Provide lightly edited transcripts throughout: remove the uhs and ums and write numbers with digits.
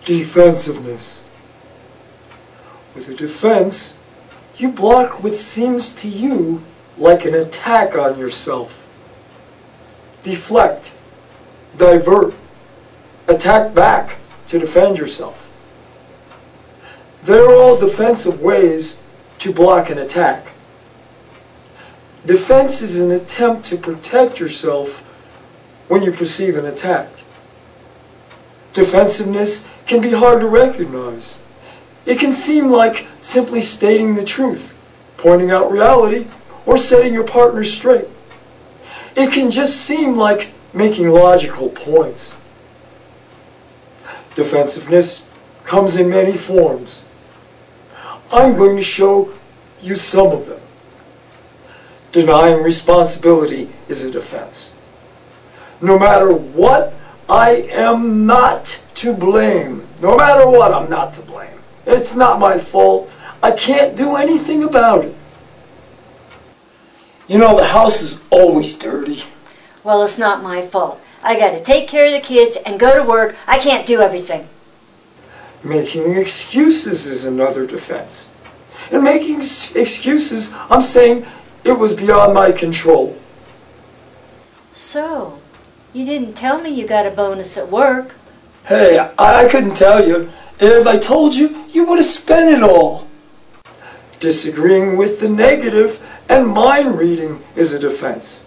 Defensiveness. With a defense, you block what seems to you like an attack on yourself. Deflect, divert, attack back to defend yourself. They're all defensive ways to block an attack. Defense is an attempt to protect yourself when you perceive an attack. Defensiveness can be hard to recognize. It can seem like simply stating the truth, pointing out reality, or setting your partner straight. It can just seem like making logical points. Defensiveness comes in many forms. I'm going to show you some of them. Denying responsibility is a defense. No matter what, I am not to blame. No matter what, I'm not to blame. It's not my fault. I can't do anything about it. You know, the house is always dirty. Well, it's not my fault. I got to take care of the kids and go to work. I can't do everything. Making excuses is another defense. In making excuses, I'm saying it was beyond my control. So, you didn't tell me you got a bonus at work. Hey, I couldn't tell you. If I told you, you would have spent it all. Disagreeing with the negative and mind reading is a defense.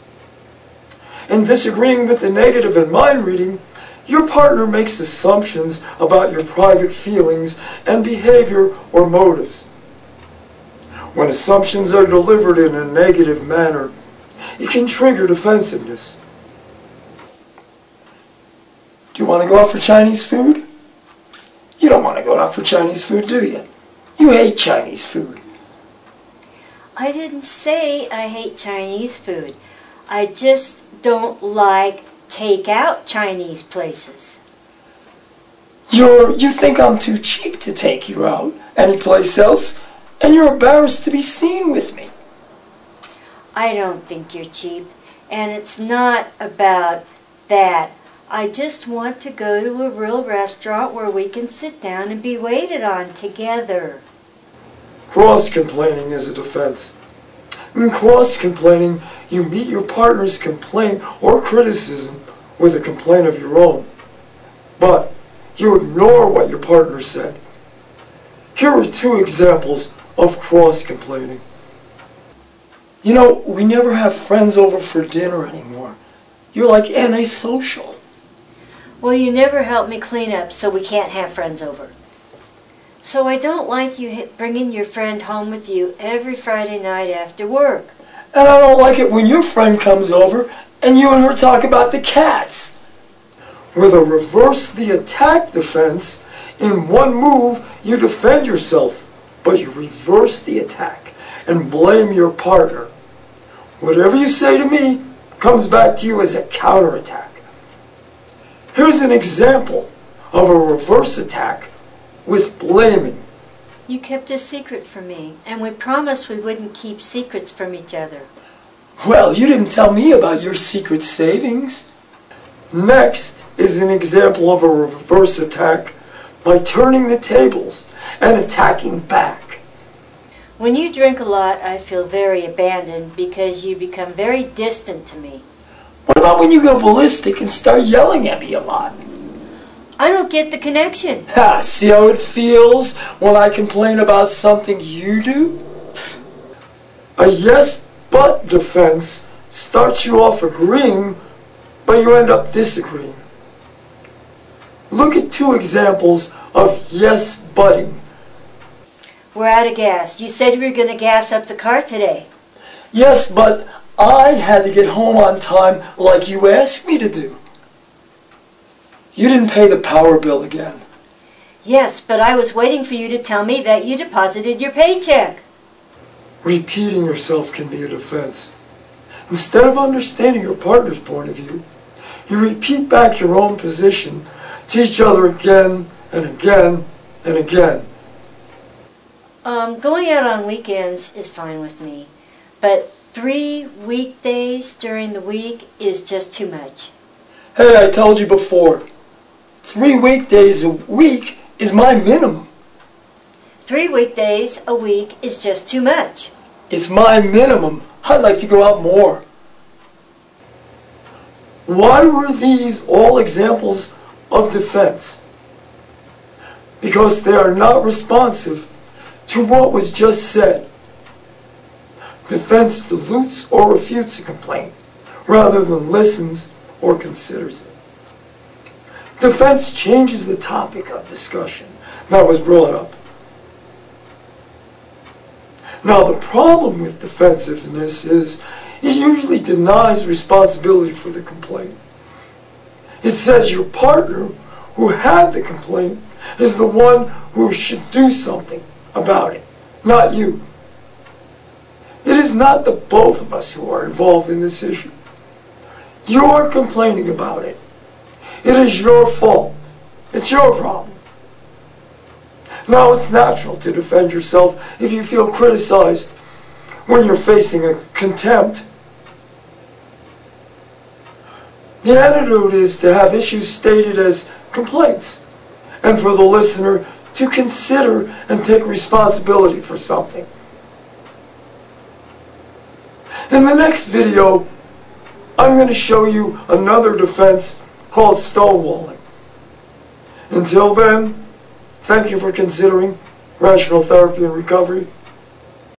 In disagreeing with the negative and mind reading, your partner makes assumptions about your private feelings and behavior or motives. When assumptions are delivered in a negative manner, it can trigger defensiveness. Do you want to go out for Chinese food? You don't want to go out for Chinese food, do you? You hate Chinese food. I didn't say I hate Chinese food. I just don't like take-out Chinese places. You think I'm too cheap to take you out anyplace else, and you're embarrassed to be seen with me. I don't think you're cheap, and it's not about that. I just want to go to a real restaurant where we can sit down and be waited on together. Cross-complaining is a defense. In cross-complaining, you meet your partner's complaint or criticism with a complaint of your own. But you ignore what your partner said. Here are two examples of cross-complaining. You know, we never have friends over for dinner anymore. You're like antisocial. Well, you never help me clean up, so we can't have friends over. So I don't like you bringing your friend home with you every Friday night after work. And I don't like it when your friend comes over and you and her talk about the cats. With a reverse the attack defense, in one move you defend yourself, but you reverse the attack and blame your partner. Whatever you say to me comes back to you as a counterattack. Here's an example of a reverse attack with blaming. You kept a secret from me, and we promised we wouldn't keep secrets from each other. Well, you didn't tell me about your secret savings. Next is an example of a reverse attack by turning the tables and attacking back. When you drink a lot, I feel very abandoned because you become very distant to me. What about when you go ballistic and start yelling at me a lot? I don't get the connection. Ha, see how it feels when I complain about something you do? A yes but defense starts you off agreeing, but you end up disagreeing. Look at two examples of yes butting. We're out of gas. You said you were going to gas up the car today. Yes, but I had to get home on time like you asked me to do. You didn't pay the power bill again. Yes, but I was waiting for you to tell me that you deposited your paycheck. Repeating yourself can be a defense. Instead of understanding your partner's point of view, you repeat back your own position to each other again and again and again. Going out on weekends is fine with me, but 3 weekdays during the week is just too much. Hey, I told you before, 3 weekdays a week is my minimum. 3 weekdays a week is just too much. It's my minimum. I'd like to go out more. Why were these all examples of defense? Because they are not responsive to what was just said. Defense dilutes or refutes a complaint rather than listens or considers it. Defense changes the topic of discussion that was brought up. Now, the problem with defensiveness is it usually denies responsibility for the complaint. It says your partner who had the complaint is the one who should do something about it, not you. It is not the both of us who are involved in this issue. You're complaining about it. It is your fault. It's your problem. Now, it's natural to defend yourself if you feel criticized when you're facing a contempt. The antidote is to have issues stated as complaints and for the listener to consider and take responsibility for something. In the next video, I'm going to show you another defense called stonewalling. Until then, thank you for considering rational therapy and recovery.